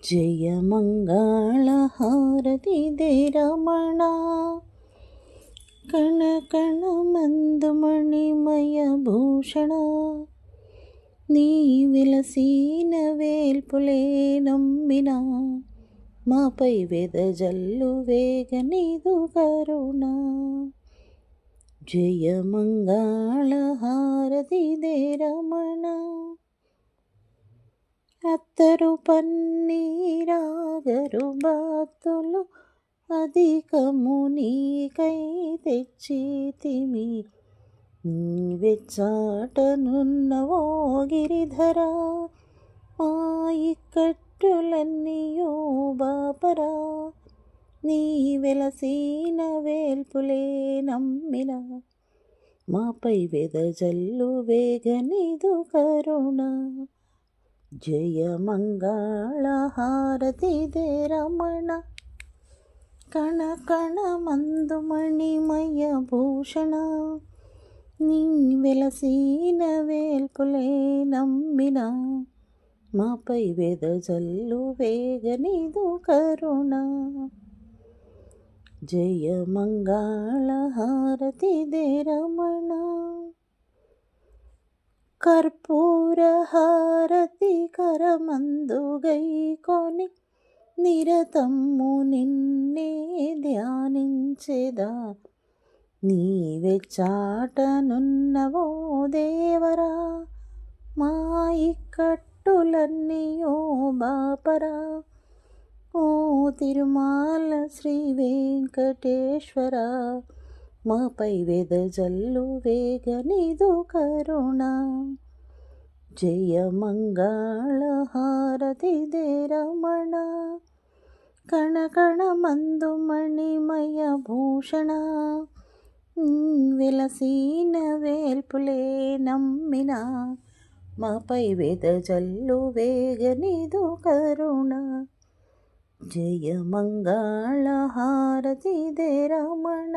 జయ మంగళ హారతి దే రమణ కణ కణ మందు మణిమయ భూషణ నీ విలసీన వేల్పులే నమ్మిన మాపై వెదజల్లు వేగ నీదు కరుణ జయ మంగళ హారతి దే రమణ అత్తరు పన్నీరాగరు భక్తులు అధికము నీకై తెచ్చితిమి నీవెచ్చాటనున్నవో గిరిధర మా ఇక్కట్టులన్నీయో బాపరా నీ వెలసీన వేల్పులే నమ్మిన మాపై వెదజల్లు వేగ నీదు కరుణ జయ మంగళ హారతి దే రమణ కణ కణ మందు మణిమయ భూషణ నీ వెలసీన వేల్పులే నమ్మిన మాపై వెదజల్లు వేగ నీదు కరుణ జయ మంగళ హారతి దే రమణ కర్పూర హారతి కరమందుగై కొని నిరతము నిన్నే ధ్యానించెదా నీవే చాటనున్నవో దేవరా మా ఇక్కట్టులన్నీయో బాపరా ఓ తిరుమాల శ్రీ వెంకటేశ్వర మాపై వెదజల్లు వేగ నీదు కరుణ జయ మంగళ హారతి దే రమణ కణ కణ మందు మణిమయ భూషణ విలసీన వేల్పులే నమ్మిన మాపై వెదజల్లు వేగ నీదు కరుణ జయ మంగళ హారతి దే రమణ